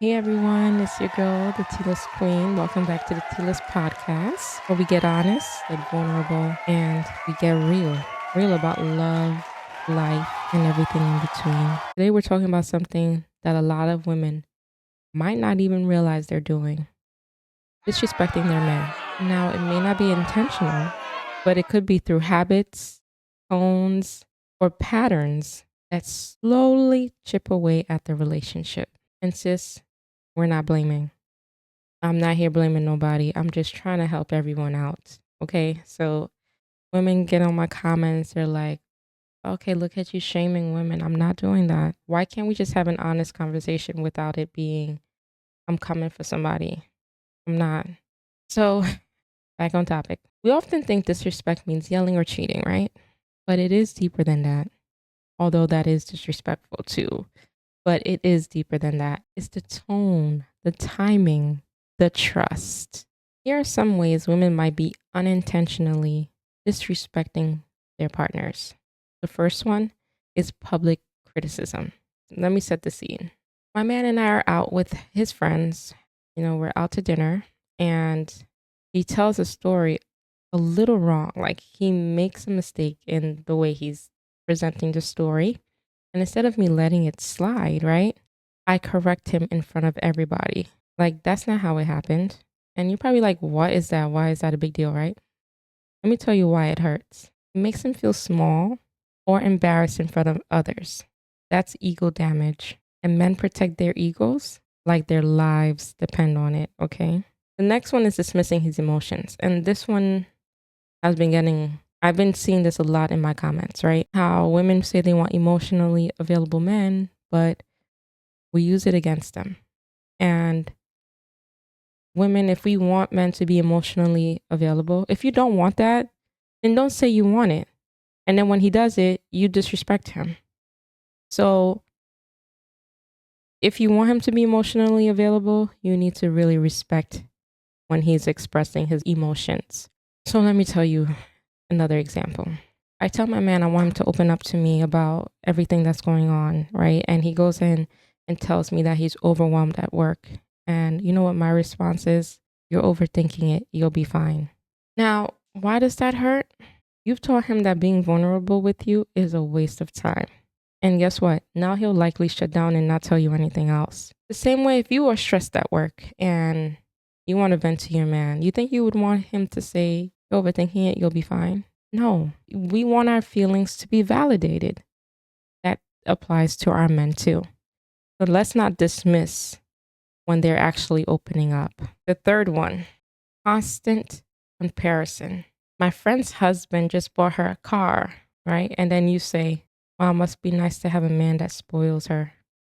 Hey everyone, it's your girl, the T-List Queen. Welcome back to the T-List Podcast, where we get honest, get vulnerable, and we get real about love, life, and everything in between. Today we're talking about something that a lot of women might not even realize they're doing, disrespecting their men. Now, it may not be intentional, but it could be through habits, tones, or patterns that slowly chip away at the relationship. And sis, we're not blaming. I'm not here blaming nobody. I'm just trying to help everyone out. Okay. So women get on my comments. They're like, okay, look at you shaming women. I'm not doing that. Why can't we just have an honest conversation without it being, I'm coming for somebody? I'm not. So back on topic. We often think disrespect means yelling or cheating, right? But it is deeper than that. Although that is disrespectful too. But it is deeper than that. It's the tone, the timing, the trust. Here are some ways women might be unintentionally disrespecting their partners. The first one is public criticism. Let me set the scene. My man and I are out with his friends. We're out to dinner and he tells a story a little wrong. Like he makes a mistake in the way he's presenting the story. And instead of me letting it slide, right, I correct him in front of everybody. Like, that's not how it happened. And you're probably like, what is that? Why is that a big deal, right? Let me tell you why it hurts. It makes him feel small or embarrassed in front of others. That's ego damage. And men protect their egos like their lives depend on it, okay? The next one is dismissing his emotions. And this one I've been seeing this a lot in my comments, right? How women say they want emotionally available men, but we use it against them. And women, if we want men to be emotionally available, if you don't want that, then don't say you want it. And then when he does it, you disrespect him. So if you want him to be emotionally available, you need to really respect when he's expressing his emotions. So let me tell you another example. I tell my man I want him to open up to me about everything that's going on, right? And he goes in and tells me that he's overwhelmed at work. And you know what my response is? You're overthinking it. You'll be fine. Now, why does that hurt? You've taught him that being vulnerable with you is a waste of time. And guess what? Now he'll likely shut down and not tell you anything else. The same way if you are stressed at work and you want to vent to your man, you think you would want him to say, you're overthinking it, you'll be fine? No, we want our feelings to be validated. That applies to our men too. But let's not dismiss when they're actually opening up. The third one, constant comparison. My friend's husband just bought her a car, right? And then you say, wow, must be nice to have a man that spoils her.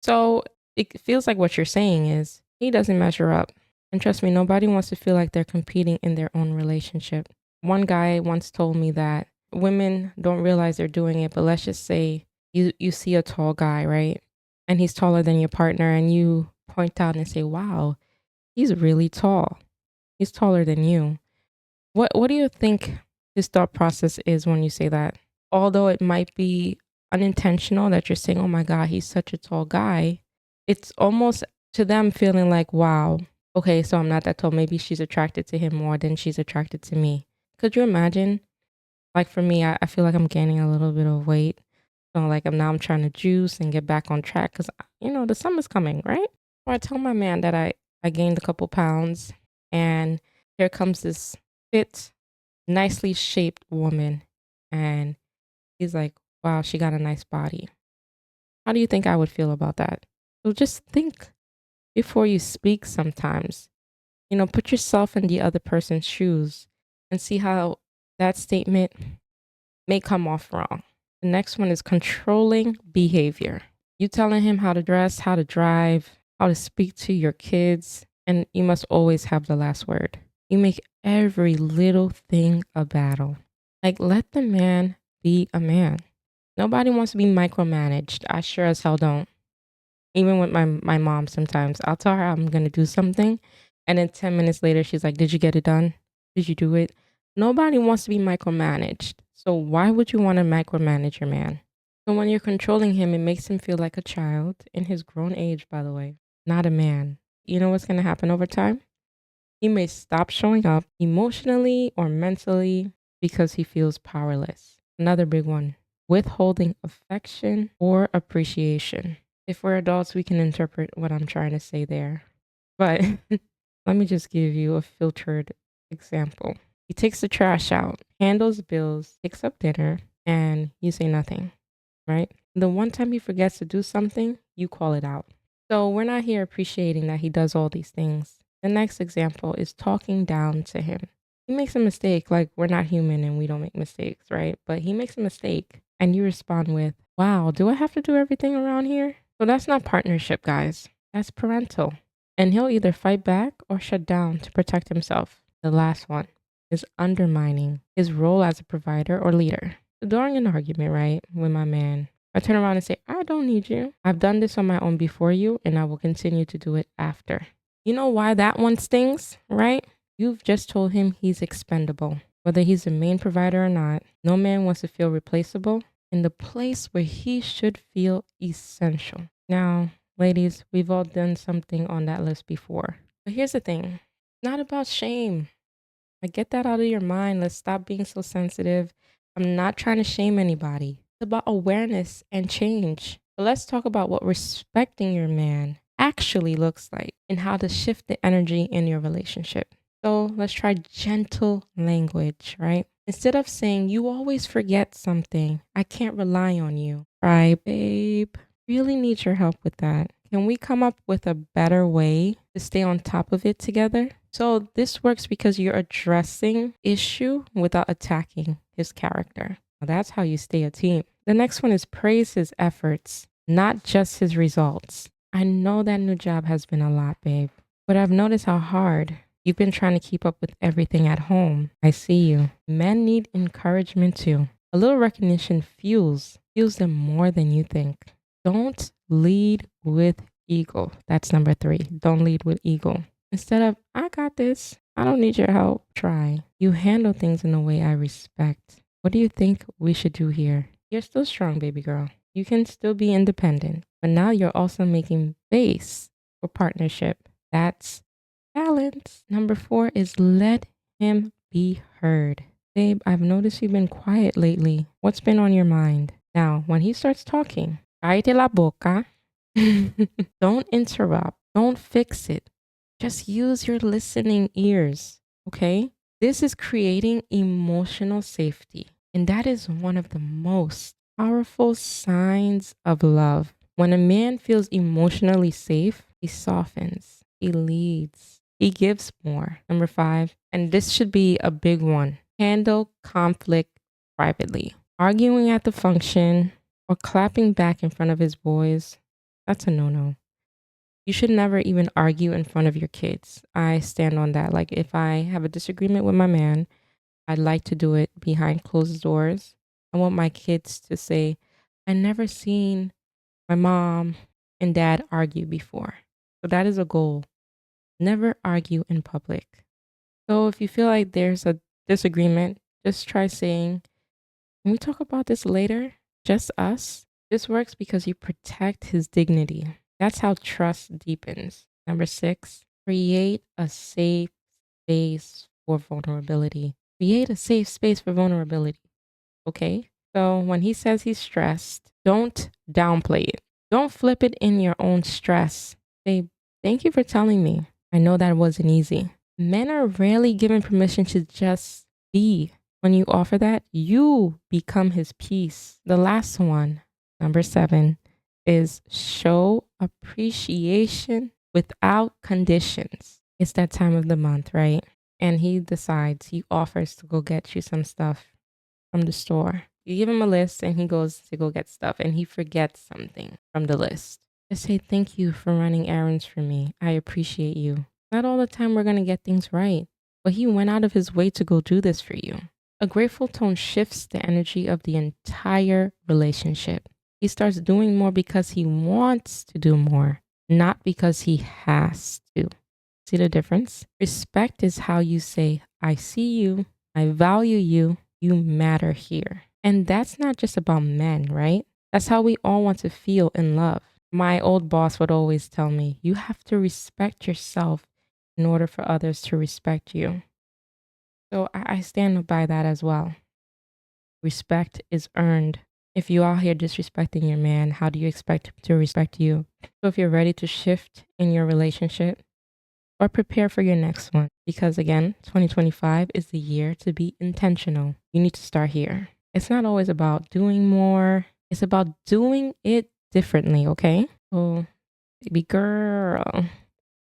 So it feels like what you're saying is he doesn't measure up. And trust me, nobody wants to feel like they're competing in their own relationship. One guy once told me that women don't realize they're doing it, but let's just say you see a tall guy, right? And he's taller than your partner and you point out and say, wow, he's really tall. He's taller than you. What do you think his thought process is when you say that? Although it might be unintentional that you're saying, oh my God, he's such a tall guy, it's almost to them feeling like, wow, okay, so I'm not that tall. Maybe she's attracted to him more than she's attracted to me. Could you imagine? Like for me, I feel like I'm gaining a little bit of weight. So like I'm trying to juice and get back on track because, the summer's coming, right? Or I tell my man that I gained a couple pounds and here comes this fit, nicely shaped woman. And he's like, wow, she got a nice body. How do you think I would feel about that? So just think before you speak sometimes. Put yourself in the other person's shoes and see how that statement may come off wrong. The next one is controlling behavior. You telling him how to dress, how to drive, how to speak to your kids, and you must always have the last word. You make every little thing a battle. Like, let the man be a man. Nobody wants to be micromanaged. I sure as hell don't. Even with my mom sometimes, I'll tell her I'm going to do something. And then 10 minutes later, she's like, did you get it done? Did you do it? Nobody wants to be micromanaged. So why would you want to micromanage your man? So when you're controlling him, it makes him feel like a child in his grown age, by the way. not a man. You know what's going to happen over time? He may stop showing up emotionally or mentally because he feels powerless. Another big one, withholding affection or appreciation. If we're adults, we can interpret what I'm trying to say there. But let me just give you a filtered example. He takes the trash out, handles bills, picks up dinner, and you say nothing, right? The one time he forgets to do something, you call it out. So we're not here appreciating that he does all these things. The next example is talking down to him. He makes a mistake, like we're not human and we don't make mistakes, right? But he makes a mistake and you respond with, wow, do I have to do everything around here? So that's not partnership, guys. That's parental. And he'll either fight back or shut down to protect himself. The last one is undermining his role as a provider or leader. So during an argument, right, with my man, I turn around and say, I don't need you. I've done this on my own before you, and I will continue to do it after. You know why that one stings, right? You've just told him he's expendable. Whether he's the main provider or not, no man wants to feel replaceable in the place where he should feel essential. Now, ladies, we've all done something on that list before. But here's the thing, it's not about shame. Like, get that out of your mind. Let's stop being so sensitive. I'm not trying to shame anybody. It's about awareness and change. But let's talk about what respecting your man actually looks like and how to shift the energy in your relationship. So let's try gentle language, right? Instead of saying, you always forget something, I can't rely on you. Try, babe, really need your help with that. Can we come up with a better way to stay on top of it together? So this works because you're addressing issue without attacking his character. Now that's how you stay a team. The next one is praise his efforts, not just his results. I know that new job has been a lot, babe, but I've noticed how hard you've been trying to keep up with everything at home. I see you. Men need encouragement too. A little recognition fuels them more than you think. Don't lead with ego. That's number 3. Don't lead with ego. Instead of, I got this, I don't need your help, try. You handle things in a way I respect. What do you think we should do here? You're still strong, baby girl. You can still be independent, but now you're also making space for partnership. That's balance. Number 4 is let him be heard. Babe, I've noticed you've been quiet lately. What's been on your mind? Now, when he starts talking, cállate la boca. Don't interrupt. Don't fix it. Just use your listening ears, okay? This is creating emotional safety. And that is one of the most powerful signs of love. When a man feels emotionally safe, he softens, he leads, he gives more. Number 5, and this should be a big one, handle conflict privately. Arguing at the function or clapping back in front of his boys, that's a no-no. You should never even argue in front of your kids. I stand on that. Like, if I have a disagreement with my man, I'd like to do it behind closed doors. I want my kids to say, I never seen my mom and dad argue before. So that is a goal. Never argue in public. So if you feel like there's a disagreement, just try saying, can we talk about this later? Just us? This works because you protect his dignity. That's how trust deepens. Number 6, create a safe space for vulnerability. Create a safe space for vulnerability. Okay? So when he says he's stressed, don't downplay it. Don't flip it in your own stress. Say, thank you for telling me. I know that wasn't easy. Men are rarely given permission to just be. When you offer that, you become his peace. The last one, number 7, is show appreciation without conditions. It's that time of the month, right? And he decides, he offers to go get you some stuff from the store. You give him a list and he goes to go get stuff and he forgets something from the list. Just say, thank you for running errands for me. I appreciate you. Not all the time we're going to get things right, but he went out of his way to go do this for you. A grateful tone shifts the energy of the entire relationship. He starts doing more because he wants to do more, not because he has to. See the difference? Respect is how you say, I see you, I value you, you matter here. And that's not just about men, right? That's how we all want to feel in love. My old boss would always tell me, you have to respect yourself in order for others to respect you. So I stand by that as well. Respect is earned. If you out here disrespecting your man, how do you expect him to respect you? So if you're ready to shift in your relationship or prepare for your next one, because again, 2025 is the year to be intentional. You need to start here. It's not always about doing more. It's about doing it differently, okay? So, baby girl,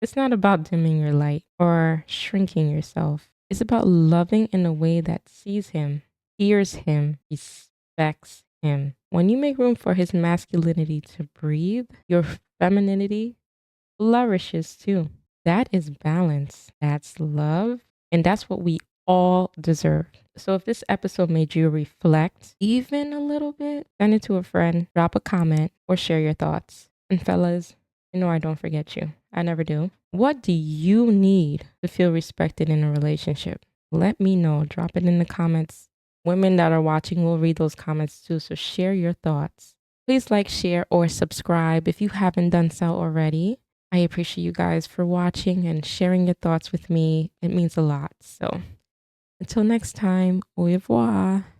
it's not about dimming your light or shrinking yourself. It's about loving in a way that sees him, hears him, respects him. When you make room for his masculinity to breathe, your femininity flourishes too. That is balance. That's love. And that's what we all deserve. So if this episode made you reflect even a little bit, send it to a friend, drop a comment, or share your thoughts. And fellas, you know I don't forget you. I never do. What do you need to feel respected in a relationship? Let me know. Drop it in the comments. Women that are watching will read those comments too. So share your thoughts. Please like, share, or subscribe if you haven't done so already. I appreciate you guys for watching and sharing your thoughts with me. It means a lot. So until next time, au revoir.